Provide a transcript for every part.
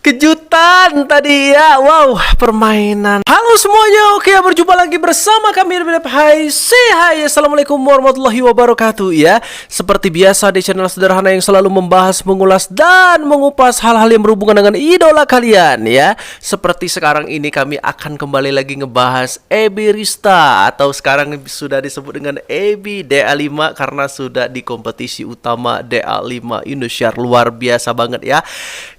Kejutan tadi ya. Wow, permainan. Halo semuanya, oke berjumpa lagi bersama kami Hai, say hi. Assalamualaikum warahmatullahi wabarakatuh ya. Seperti biasa di channel sederhana yang selalu membahas, mengulas, dan mengupas hal-hal yang berhubungan dengan idola kalian ya. Seperti sekarang ini kami akan kembali lagi ngebahas Ebi Rista, atau sekarang sudah disebut dengan Ebi DA5 karena sudah di kompetisi utama DA5 Indonesia. Luar biasa banget ya.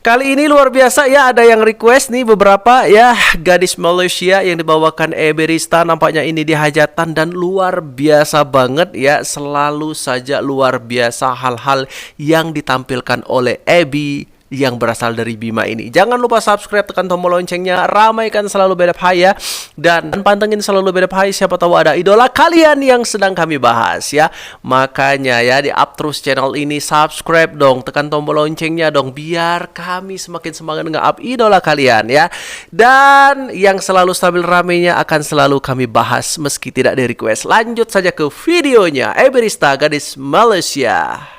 Kali ini luar biasa ya, ada yang request nih beberapa ya, gadis Malaysia yang dibawakan Ebi Rista, nampaknya ini di hajatan dan luar biasa banget ya. Selalu saja luar biasa hal-hal yang ditampilkan oleh Ebi yang berasal dari Bima ini. Jangan lupa subscribe, tekan tombol loncengnya, ramaikan selalu Bedap Hai ya, dan pantengin selalu Bedap Hai, siapa tahu ada idola kalian yang sedang kami bahas ya. Makanya ya, di up terus channel ini, subscribe dong, tekan tombol loncengnya dong, biar kami semakin semangat nge-up idola kalian ya. Dan yang selalu stabil ramenya akan selalu kami bahas meski tidak di request. Lanjut saja ke videonya. Ebi Rista, gadis Malaysia.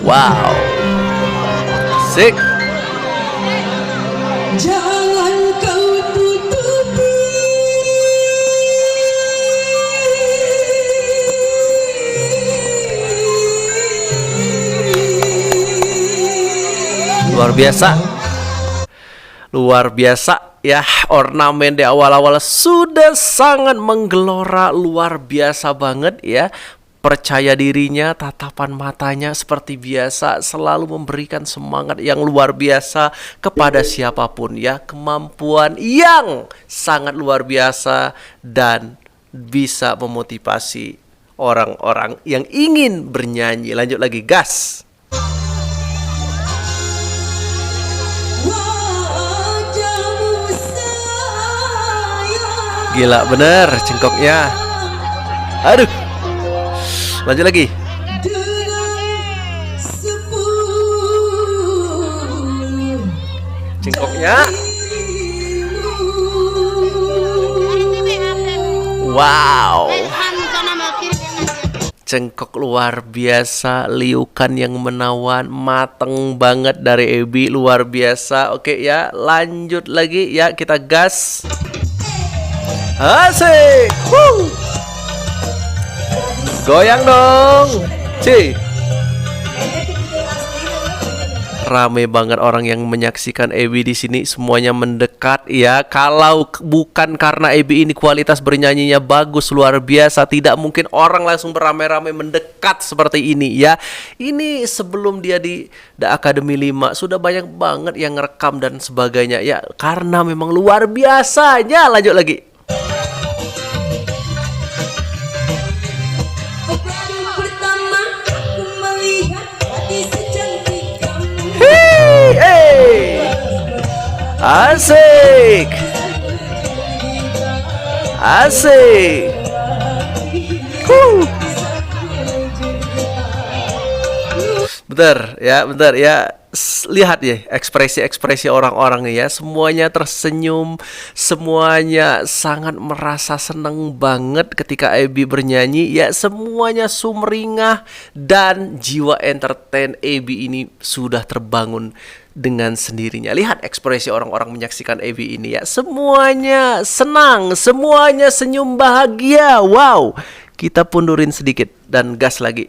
Wow, sick. Jangan kau tutupi luar biasa. Luar biasa ya, ornamen di awal-awal sudah sangat menggelora, luar biasa banget ya. Percaya dirinya, tatapan matanya seperti biasa selalu memberikan semangat yang luar biasa kepada siapapun ya. Kemampuan yang sangat luar biasa dan bisa memotivasi orang-orang yang ingin bernyanyi. Lanjut lagi, gas. Gila bener cengkoknya. Aduh. Lanjut lagi. Cengkoknya. Wow. Cengkok luar biasa, liukan yang menawan, mateng banget dari Ebi, luar biasa. Oke ya, lanjut lagi ya, kita gas. Asik. Woo. Goyang dong, Ci. Rame banget orang yang menyaksikan Ebi di sini, semuanya mendekat ya. Kalau bukan karena Ebi ini kualitas bernyanyinya bagus luar biasa, tidak mungkin orang langsung beramai-ramai mendekat seperti ini ya. Ini sebelum dia di The Academy 5 sudah banyak banget yang ngerekam dan sebagainya ya, karena memang luar biasanya. Lanjut lagi. Hey, asik, asik. Bentar ya. Lihat ya ekspresi-ekspresi orang-orang ya, semuanya tersenyum, semuanya sangat merasa senang banget ketika Ebi bernyanyi ya, semuanya sumringah dan jiwa entertain Ebi ini sudah terbangun dengan sendirinya. Lihat ekspresi orang-orang menyaksikan Ebi ini ya, semuanya senang, semuanya senyum bahagia. Wow, kita pundurin sedikit dan gas lagi.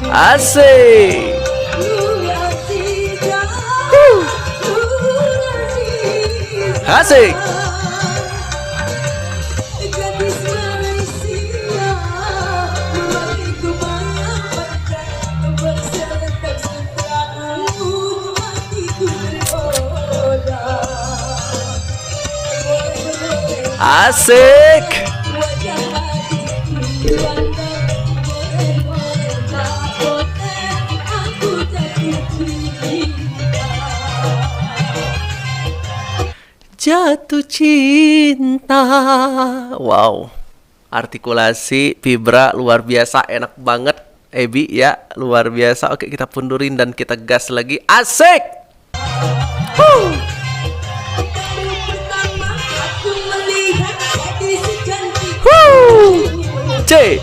Asik. Asik. Asik. Jatuh cinta. Wow, artikulasi vibra luar biasa, enak banget Ebi ya, luar biasa. Oke, kita pundurin dan kita gas lagi. Asik. C.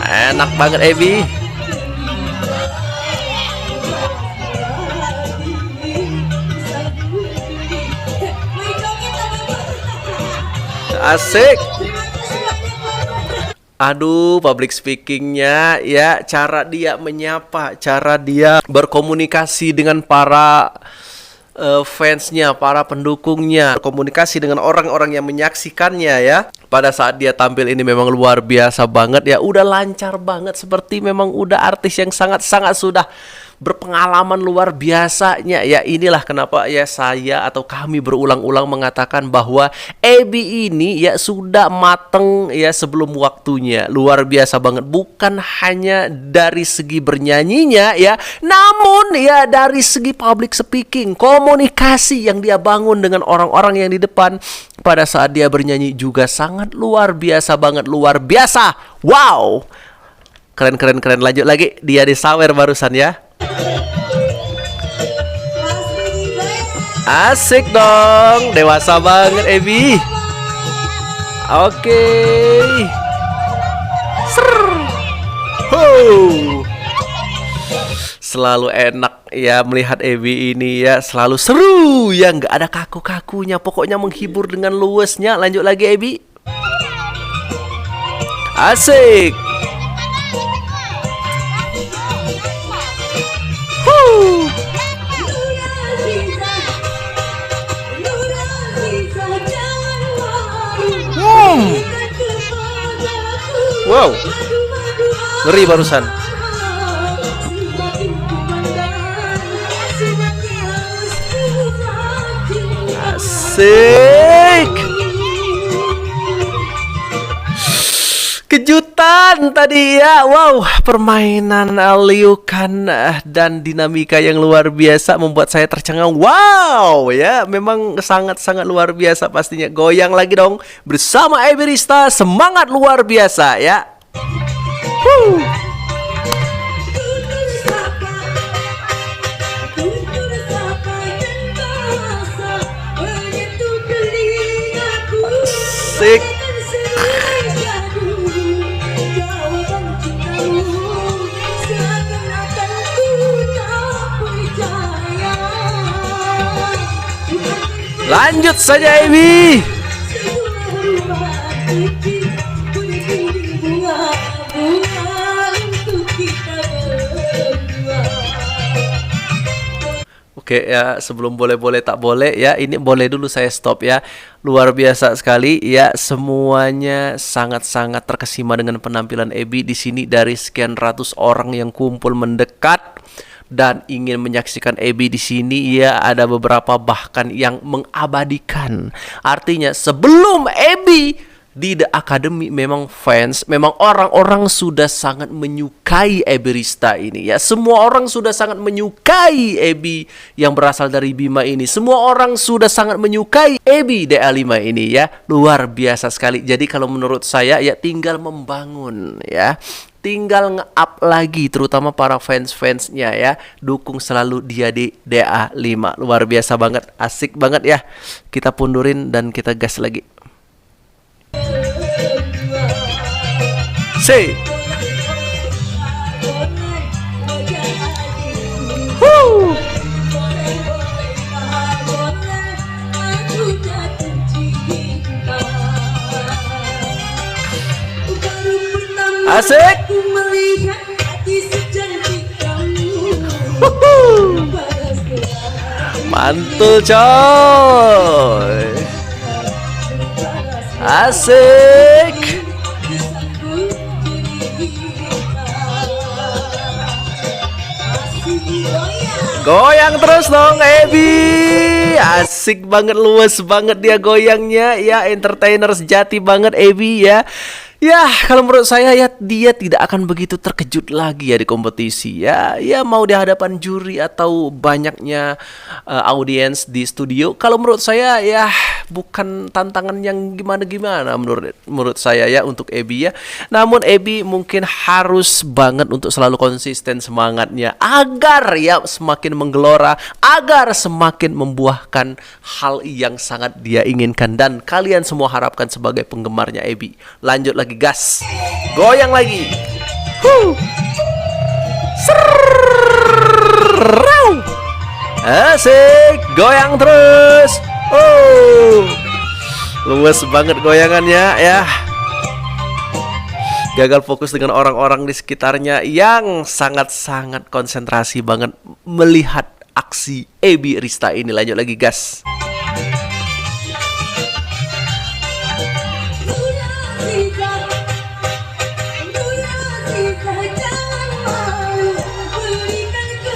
Enak banget Ebi. Asik. Aduh, public speakingnya ya, cara dia menyapa, cara dia berkomunikasi dengan para fansnya, para pendukungnya, berkomunikasi dengan orang-orang yang menyaksikannya ya. Pada saat dia tampil ini memang luar biasa banget ya, udah lancar banget, seperti memang udah artis yang sangat-sangat sudah berpengalaman luar biasanya ya. Inilah kenapa ya saya atau kami berulang-ulang mengatakan bahwa Ebi ini ya sudah mateng ya sebelum waktunya. Luar biasa banget, bukan hanya dari segi bernyanyinya ya, namun ya dari segi public speaking, komunikasi yang dia bangun dengan orang-orang yang di depan pada saat dia bernyanyi juga sangat luar biasa banget, luar biasa. Wow, keren. Lanjut lagi, dia disawer barusan ya. Asik dong, dewasa banget Ebi. Oke. Selalu enak ya melihat Ebi ini ya, selalu seru ya, nggak ada kaku-kakunya, pokoknya menghibur dengan luwesnya. Lanjut lagi Ebi. Asik. Wow, ngeri barusan. Asik. Kejutan tadi ya. Wow, permainan Liu Kan dan dinamika yang luar biasa membuat saya tercengang. Wow ya, memang sangat-sangat luar biasa pastinya. Goyang lagi dong bersama Ebi Rista, semangat luar biasa ya. Asik. Lanjut saja Ebi. Oke ya, sebelum boleh tak boleh ya, ini boleh dulu saya stop ya. Luar biasa sekali ya, semuanya sangat-sangat terkesima dengan penampilan Ebi di sini. Dari sekian ratus orang yang kumpul mendekat dan ingin menyaksikan Ebi di sini ya, ada beberapa bahkan yang mengabadikan. Artinya sebelum Ebi di The Academy memang fans, memang orang-orang sudah sangat menyukai Ebi Rista ini ya. Semua orang sudah sangat menyukai Ebi yang berasal dari Bima ini. Semua orang sudah sangat menyukai Ebi DA5 ini ya. Luar biasa sekali. Jadi kalau menurut saya ya tinggal membangun ya. Tinggal nge-up lagi, terutama para fans-fansnya ya. Dukung selalu dia di DA5. Luar biasa banget, asik banget ya. Kita pundurin dan kita gas lagi. Say. Woo. Asik. Mantul coy. Asik. Goyang terus dong Ebi. Asik banget, luas banget dia goyangnya ya, entertainer sejati banget Ebi ya. Ya, kalau menurut saya ya dia tidak akan begitu terkejut lagi ya di kompetisi ya. Ya mau di hadapan juri atau banyaknya audiens di studio. Kalau menurut saya ya bukan tantangan yang gimana-gimana menurut saya ya untuk Ebi ya. Namun Ebi mungkin harus banget untuk selalu konsisten semangatnya agar ya semakin menggelora, agar semakin membuahkan hal yang sangat dia inginkan dan kalian semua harapkan sebagai penggemarnya Ebi. Lanjut lagi gas, goyang lagi. Serrau. Asik, goyang terus. Oh, luas banget goyangannya ya. Gagal fokus dengan orang-orang di sekitarnya yang sangat-sangat konsentrasi banget melihat aksi Ebi Rista ini. Lanjut lagi, gas.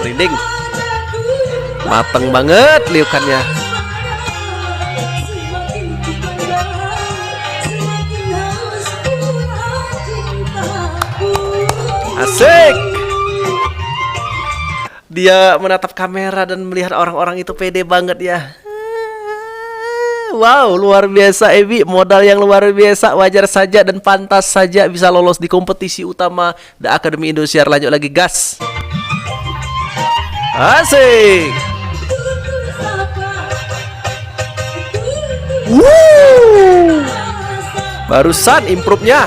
Merinding. Mateng banget liukannya. Asik. Dia menatap kamera dan melihat orang-orang itu pede banget ya. Wow, luar biasa Ebi, modal yang luar biasa. Wajar saja dan pantas saja bisa lolos di kompetisi utama The Academy Indosiar. Lanjut lagi, gas. Asik. Woo. Barusan improve-nya.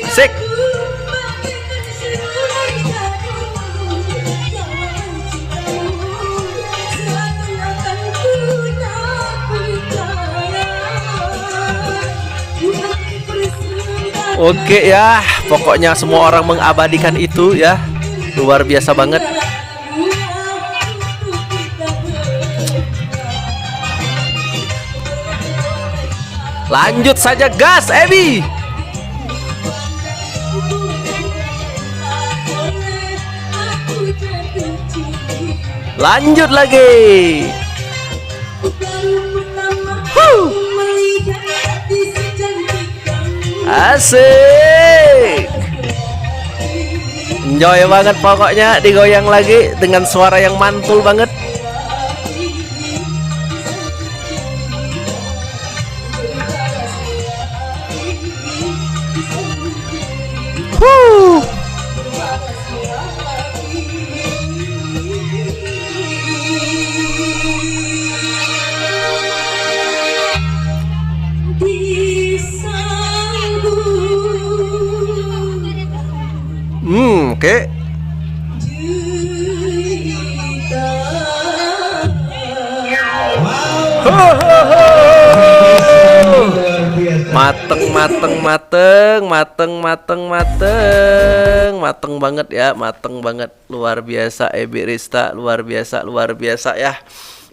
Asik. Oke ya, pokoknya semua orang mengabadikan itu ya. Luar biasa banget. Lanjut saja, gas Ebi. Lanjut lagi. Asik. Enjoy banget pokoknya, digoyang lagi dengan suara yang mantul banget. Oke. Mateng banget ya, mateng banget, luar biasa Ebi Rista, luar biasa ya.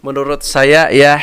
Menurut saya ya,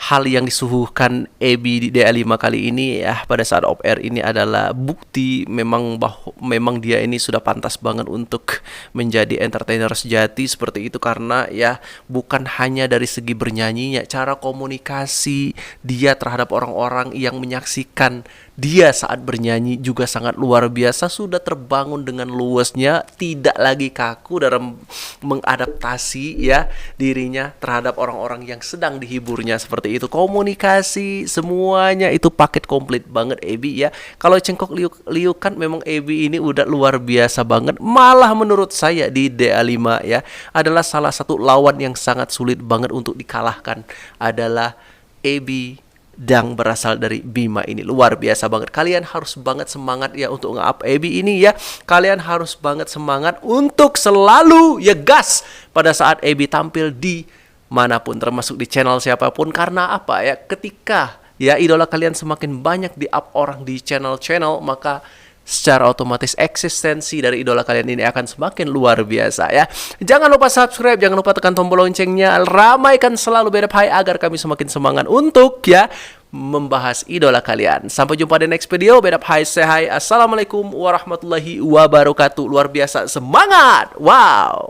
hal yang disuguhkan Ebi di DA5 kali ini ya pada saat off air ini adalah bukti memang dia ini sudah pantas banget untuk menjadi entertainer sejati seperti itu, karena ya bukan hanya dari segi bernyanyinya, cara komunikasi dia terhadap orang-orang yang menyaksikan dia saat bernyanyi juga sangat luar biasa, sudah terbangun dengan luasnya, tidak lagi kaku dalam mengadaptasi ya dirinya terhadap orang-orang yang sedang dihiburnya seperti itu. Komunikasi semuanya itu paket komplit banget Ebi ya. Kalau cengkok liukan memang Ebi ini udah luar biasa banget. Malah menurut saya di DA5 ya adalah salah satu lawan yang sangat sulit banget untuk dikalahkan adalah Ebi yang berasal dari Bima ini. Luar biasa banget. Kalian harus banget semangat ya untuk nge-up Ebi ini ya. Kalian harus banget semangat untuk selalu ya gas pada saat Ebi tampil di manapun, termasuk di channel siapapun. Karena apa ya, ketika ya idola kalian semakin banyak di-up orang di channel-channel, maka secara otomatis eksistensi dari idola kalian ini akan semakin luar biasa ya. Jangan lupa subscribe, jangan lupa tekan tombol loncengnya, ramaikan selalu Bedap Hai agar kami semakin semangat untuk ya membahas idola kalian. Sampai jumpa di next video. Bedap Hai, say hi. Assalamualaikum warahmatullahi wabarakatuh. Luar biasa, semangat. Wow.